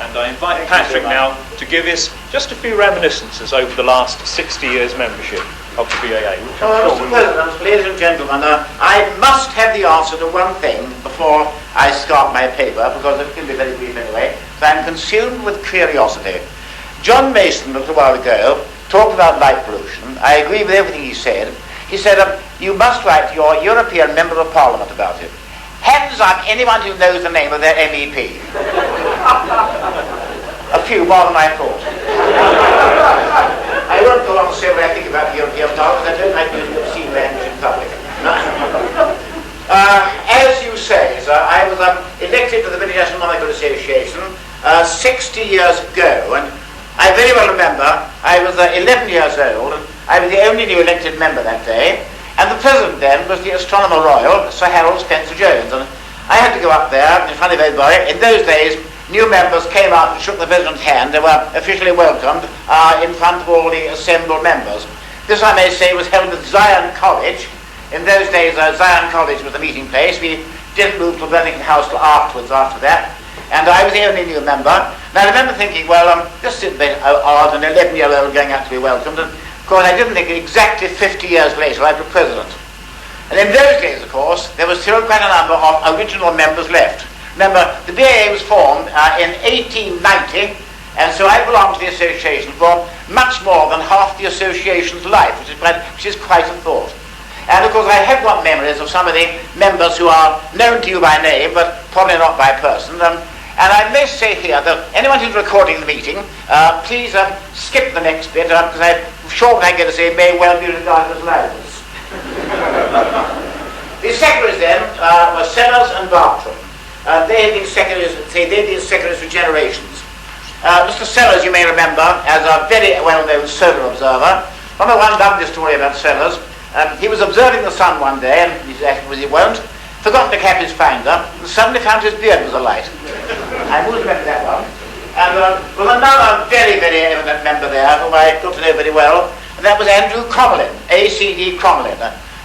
And I invite Patrick now to give us just a few reminiscences over the last 60 years membership of the BAA. Mr. President, ladies and gentlemen, I must have the answer to one thing before I start my paper, because it can be very brief anyway, so I'm consumed with curiosity. John Mason, a little while ago, talked about light pollution. I agree with everything he said. He said, you must write to your European Member of Parliament about it. Hands up anyone who knows the name of their MEP. A few, more than I thought. I won't go on to say what I think about the European Parliament, because I don't like using obscene language in public. As you say, sir, I was elected to the British Astronomical Association 60 years ago, and I very well remember I was 11 years old, and I was the only new elected member that day. And the president then was the Astronomer Royal, Sir Harold Spencer-Jones, and I had to go up there in front of everybody. In those days, new members came out and shook the president's hand. They were officially welcomed in front of all the assembled members. This, I may say, was held at Zion College. In those days, Zion College was the meeting place. We didn't move to Burlington House till afterwards after that. And I was the only new member. And I remember thinking, well, this is a bit odd, an 11-year-old going out to be welcomed. And of course, I didn't think exactly 50 years later I'd be president. And in those days, of course, there was still quite a number of original members left. Remember, the BAA was formed in 1890, and so I belonged to the association for much more than half the association's life, which is quite a thought. And of course, I have got memories of some of the members who are known to you by name, but probably not by person. And I may say here that anyone who's recording the meeting, please skip the next bit, because I'm sure what I'm going to say may well be regarded as libels. The secretaries then were Sellers and Bartram. They had been secretaries for generations. Mr. Sellers, you may remember, as a very well-known solar observer. Remember one lovely story about Sellers. He was observing the sun one day, and he won't, forgot to cap his finder, and suddenly found his beard was alight. I always remember that one. And well, another very, very eminent member there, whom I got to know very well, and that was Andrew Crommelin, A.C.D. Crommelin.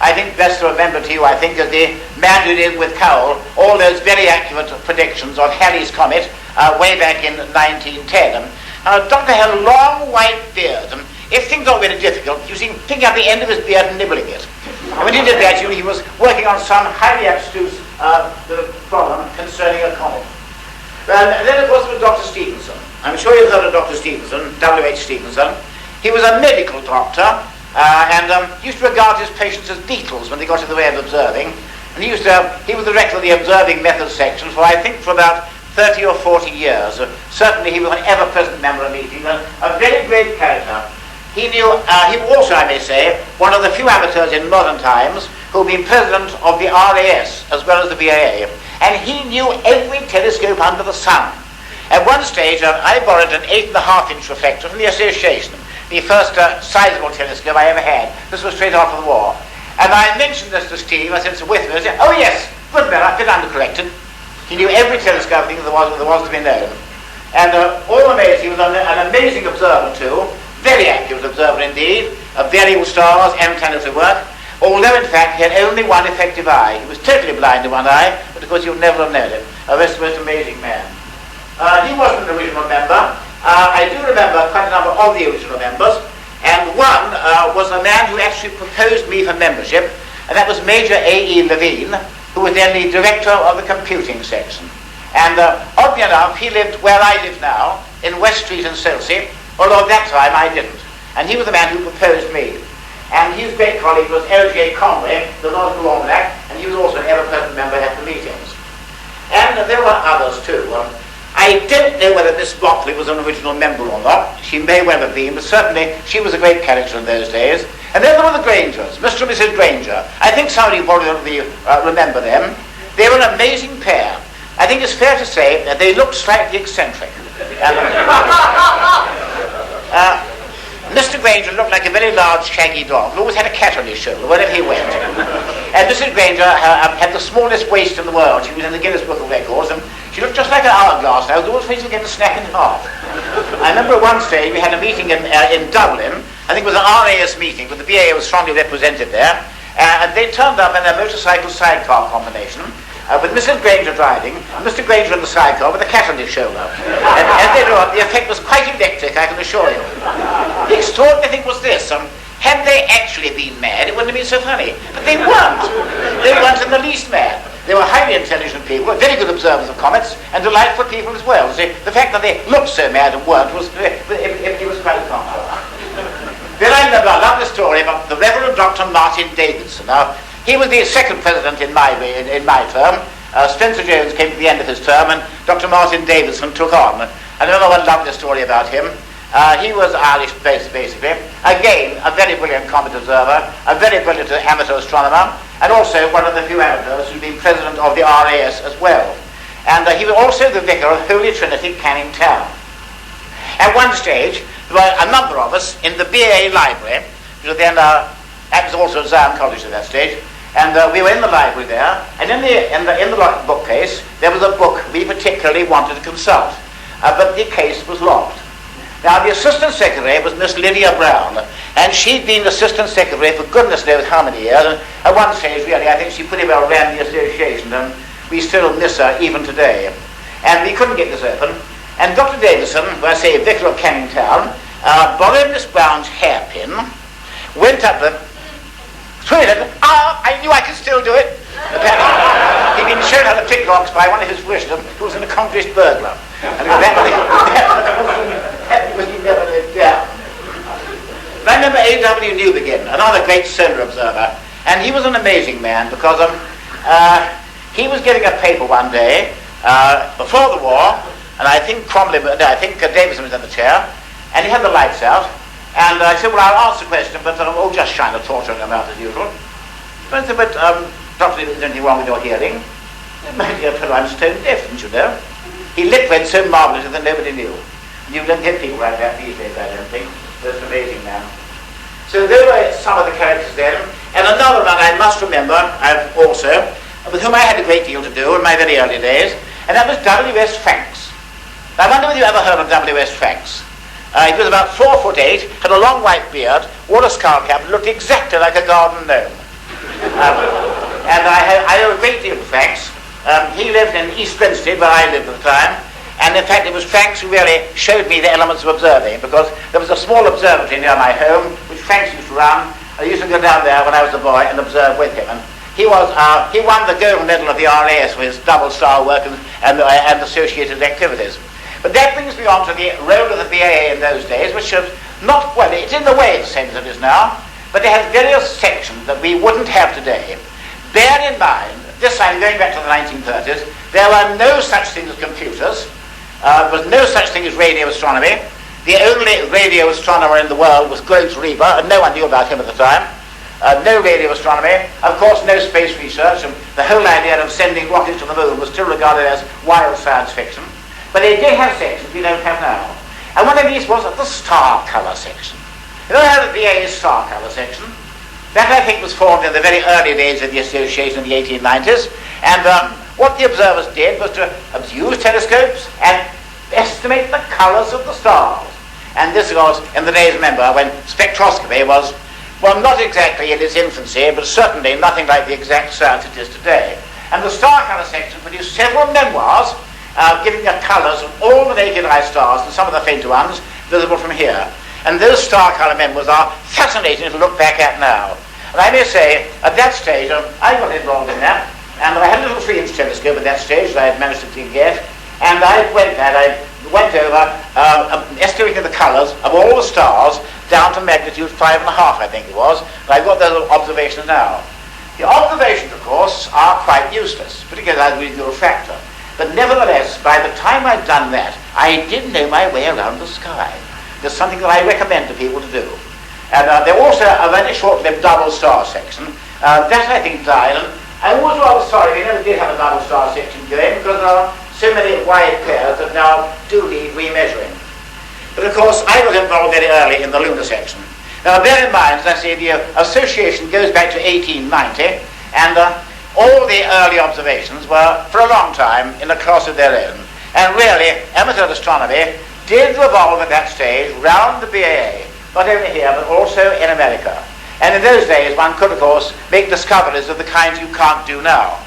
I think best to remember to you, I think, as the man who did with Cowell all those very accurate predictions of Halley's Comet way back in 1910. Dr. had a long white beard, and if things got very difficult, you see him picking up the end of his beard and nibbling it. And when he did that, he was working on some highly abstruse problem concerning a comet. And then, of course, there was Dr. Stevenson. I'm sure you've heard of Dr. Stevenson, W.H. Stevenson. He was a medical doctor, and used to regard his patients as beetles when they got in the way of observing. And he was the director of the observing methods section for, I think, for about 30 or 40 years. Certainly he was an ever-present member of the meeting, a very great character. He was also, I may say, one of the few amateurs in modern times who've been president of the RAS as well as the BAA. And he knew every telescope under the sun. At one stage, I borrowed an 8.5-inch reflector from the association, the first sizable telescope I ever had. This was straight after the war. And I mentioned this to Steve. I said, so with me. I said, oh yes, good man, I've been undercorrected. He knew every telescope thing that there was to be known. And all amazed, he was an amazing observer too, very accurate observer indeed, of variable stars and planetary work, although in fact he had only one effective eye. He was totally blind in one eye, but of course you would never have known it. A most amazing man. He wasn't an original member. I do remember quite a number of the original members, and one was a man who actually proposed me for membership, and that was Major A.E. Levine, who was then the director of the computing section. And oddly enough, he lived where I live now, in West Street in Chelsea, although at that time I didn't. And he was the man who proposed me. And his great colleague was L.J. Conway, the Lord of Almanac, and he was also an ever-present member at the meetings. And there were others too. I don't know whether Miss Blockley was an original member or not. She may well have been, but certainly she was a great character in those days. And then there were the Grangers, Mr. and Mrs. Granger. I think some of you probably remember them. They were an amazing pair. I think it's fair to say that they looked slightly eccentric. Mr. Granger looked like a very large shaggy dog who always had a cat on his shoulder wherever he went. And Mrs. Granger had the smallest waist in the world. She was in the Guinness Book of Records, and she looked just like an hourglass. I was always facing again to snap in half. I remember one day we had a meeting in Dublin. I think it was an RAS meeting, but the BAA was strongly represented there. And they turned up in their motorcycle sidecar combination. with Mrs. Granger driving, and Mr. Granger in the sidecar with a cat on his shoulder. And as they drove up, the effect was quite electric, I can assure you. The extraordinary thing was this. Had they actually been mad, it wouldn't have been so funny. But they weren't. They weren't in the least mad. They were highly intelligent people, very good observers of comets, and delightful people as well. See, the fact that they looked so mad and weren't was quite a compliment. Then I remember a lovely story about the Reverend Dr. Martin Davidson. Now, he was the second president in my term. Spencer Jones came to the end of his term, and Dr. Martin Davidson took on. I remember one lovely story about him. He was Irish-based, basically. Again, a very brilliant comet observer, a very brilliant amateur astronomer, and also one of the few amateurs who'd been president of the RAS as well. And he was also the vicar of Holy Trinity, Canning Town. At one stage, there were a number of us in the BAA library, which was then, that was also at Zion College at that stage, and we were in the library there, and in the bookcase, there was a book we particularly wanted to consult, but the case was locked. Now, the assistant secretary was Miss Lydia Brown, and she'd been assistant secretary for goodness knows how many years, and at one stage, really, I think she pretty well ran the association, and we still miss her even today. And we couldn't get this open, and Dr. Davison, who I say vicar of Canning Town, borrowed Miss Brown's hairpin, went up and threw it at her. I knew I could still do it. Apparently, he'd been shown how to pick locks by one of his parishioners who was an accomplished burglar. And that was he never lived down. I remember A.W. Newbegin, another great solar observer, and he was an amazing man because he was getting a paper one day before the war, and I think Davison was in the chair, and he had the lights out, and I said, well, I'll answer the question, but just shine a torch on them out as usual. So I said, but Doctor, is there anything wrong with your hearing? My dear fellow, I'm stone deaf, didn't you know? He liquid so marvellously that nobody knew. You don't get people like that these days, I don't think. That's an amazing man. So there were some of the characters there, and another man I must remember, with whom I had a great deal to do in my very early days, and that was W.S. Franks. Now, I wonder whether you ever heard of W.S. Franks. He was about 4'8", had a long white beard, wore a skull cap, and looked exactly like a garden gnome. And I know a great deal of Franks. He lived in East Grinstead, where I lived at the time, and in fact it was Franks who really showed me the elements of observing, because there was a small observatory near my home, which Franks used to run. I used to go down there when I was a boy and observe with him. And he won the gold medal of the RAS for his double star work and associated activities. But that brings me on to the role of the BAA in those days, which was not, well, it's in the way the same as it is now, but they had various sections that we wouldn't have today. Bear in mind, this time going back to the 1930s, there were no such things as computers. There was no such thing as radio astronomy. The only radio astronomer in the world was Grote Reber, and no one knew about him at the time. No radio astronomy, of course no space research, and the whole idea of sending rockets to the moon was still regarded as wild science fiction. But they did have sections we don't have now. And one of these was the star colour section. You know how the BAA star colour section? That, I think, was formed in the very early days of the association in the 1890s, and what the observers did was to use telescopes and estimate the colours of the stars. And this was in the days, remember, when spectroscopy was, well, not exactly in its infancy, but certainly nothing like the exact science it is today. And the star colour section produced several memoirs giving the colours of all the naked eye stars and some of the fainter ones visible from here. And those star colour memoirs are fascinating to look back at now. And I may say, at that stage, I got involved in that, and I had a little 3-inch telescope at that stage that I had managed to get, and I went over estimating the colours of all the stars down to magnitude 5.5, I think it was, and I've got those observations now. The observations, of course, are quite useless, particularly as we do a factor. But nevertheless, by the time I'd done that, I did know my way around the sky. There's something that I recommend to people to do. And there was also a very short-lived double star section. That, I think, died. And I was rather sorry we never did have a double star section going, because there are so many wide pairs that now do need remeasuring. But, of course, I was involved very early in the lunar section. Now, bear in mind, as I say, the association goes back to 1890, and all the early observations were, for a long time, in a class of their own. And really, amateur astronomy did revolve at that stage round the BAA, not only here, but also in America. And in those days, one could, of course, make discoveries of the kinds you can't do now.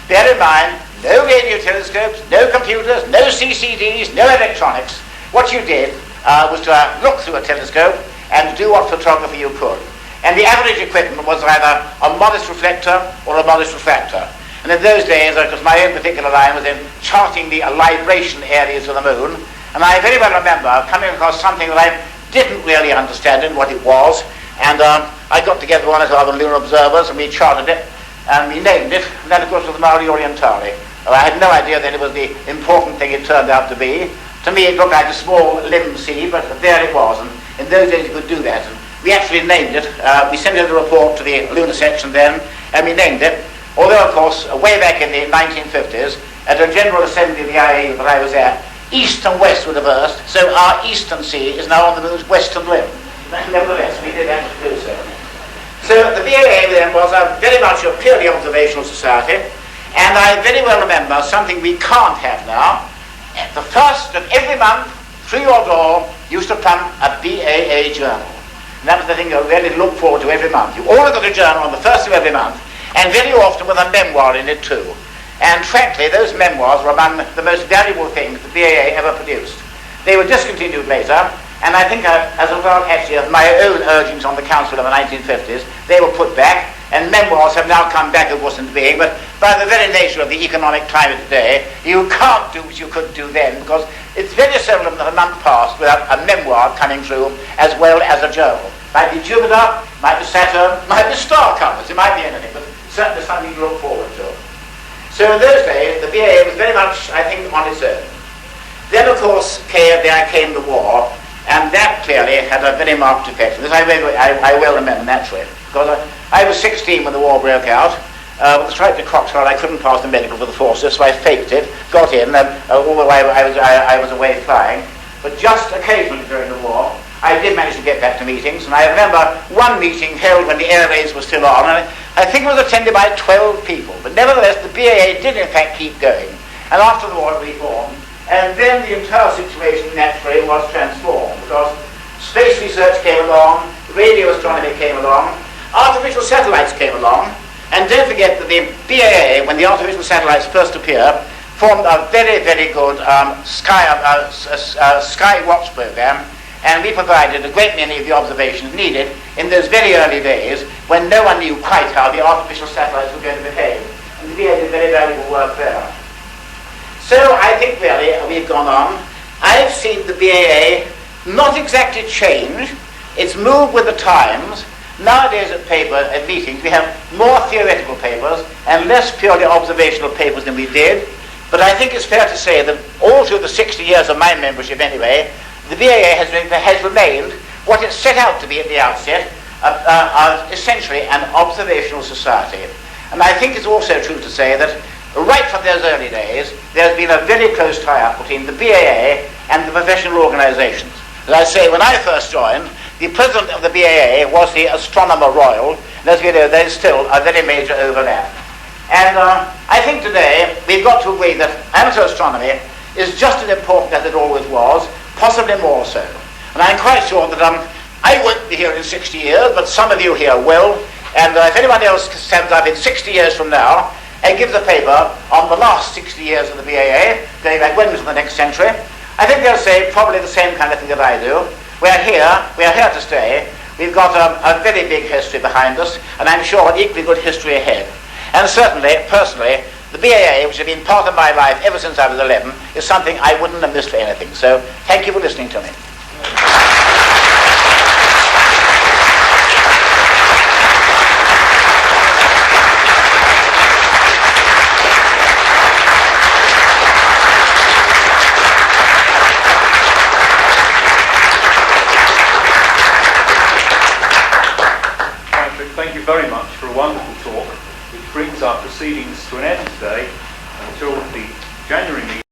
Bear in mind, no radio telescopes, no computers, no CCDs, no electronics. What you did was to look through a telescope and do what photography you could. And the average equipment was either a modest reflector or a modest refractor. And in those days, because my own particular line was in charting the libration areas of the moon, and I very well remember coming across something that I didn't really understand what it was, and I got together one or two other lunar observers, and we charted it, and we named it, and then of course it was the Mare Orientale. I had no idea that it was the important thing it turned out to be. To me it looked like a small limb sea, but there it was, and in those days you could do that. And we actually named it. We sent out a report to the lunar section then, and we named it. Although, of course, way back in the 1950s, at a General Assembly of the IAE that I was at, east and west were reversed, so our eastern sea is now on the moon's western limb. Nevertheless, we did have to do so. So the BAA then was very much a purely observational society, and I very well remember something we can't have now. At the first of every month, through your door, used to come a BAA journal. And that was the thing you really look forward to every month. You always got a journal on the first of every month, and very often with a memoir in it too. And frankly, those memoirs were among the most valuable things the BAA ever produced. They were discontinued later, and I think as a result actually of my own urgings on the Council in the 1950s, they were put back, and memoirs have now come back, of course, into being, but by the very nature of the economic climate today, you can't do what you could do then, because it's very seldom that a month passed without a memoir coming through as well as a journal. Might be Jupiter, might be Saturn, might be star covers, it might be anything, but certainly something to look forward to. So in those days, the BAA was very much, I think, on its own. Then, of course, there came the war, and that clearly had a very marked effect. This I well remember, naturally, because I was 16 when the war broke out. With a strike to Coxwell, I couldn't pass the medical for the forces, so I faked it, got in, although I was away flying. But just occasionally during the war, I did manage to get back to meetings, and I remember one meeting held when the air raids were still on, and I think it was attended by 12 people. But nevertheless, the BAA did in fact keep going, and after the war it reformed, and then the entire situation naturally was transformed, because space research came along, radio astronomy came along, artificial satellites came along, and don't forget that the BAA, when the artificial satellites first appeared, formed a very, very good sky watch program, and we provided a great many of the observations needed in those very early days when no one knew quite how the artificial satellites were going to behave. And the BAA did very valuable work there. So I think really we've gone on. I've seen the BAA not exactly change. It's moved with the times. Nowadays at meetings we have more theoretical papers and less purely observational papers than we did. But I think it's fair to say that all through the 60 years of my membership anyway, the BAA has remained what it set out to be at the outset, essentially an observational society. And I think it's also true to say that right from those early days, there's been a very close tie-up between the BAA and the professional organizations. As I say, when I first joined, the president of the BAA was the Astronomer Royal, and as we know, there's still a very major overlap. And I think today we've got to agree that amateur astronomy is just as important as it always was, possibly more so. And I'm quite sure that I won't be here in 60 years, but some of you here will, and if anyone else stands up in 60 years from now and gives a paper on the last 60 years of the BAA, going back when was the next century, I think they'll say probably the same kind of thing that I do. We're here to stay. We've got a very big history behind us, and I'm sure an equally good history ahead. And certainly, personally, the BAA, which has been part of my life ever since I was 11, is something I wouldn't have missed for anything. So, thank you for listening to me. Thank you very much for a wonderful talk, which brings our proceedings to an end today until the January meeting.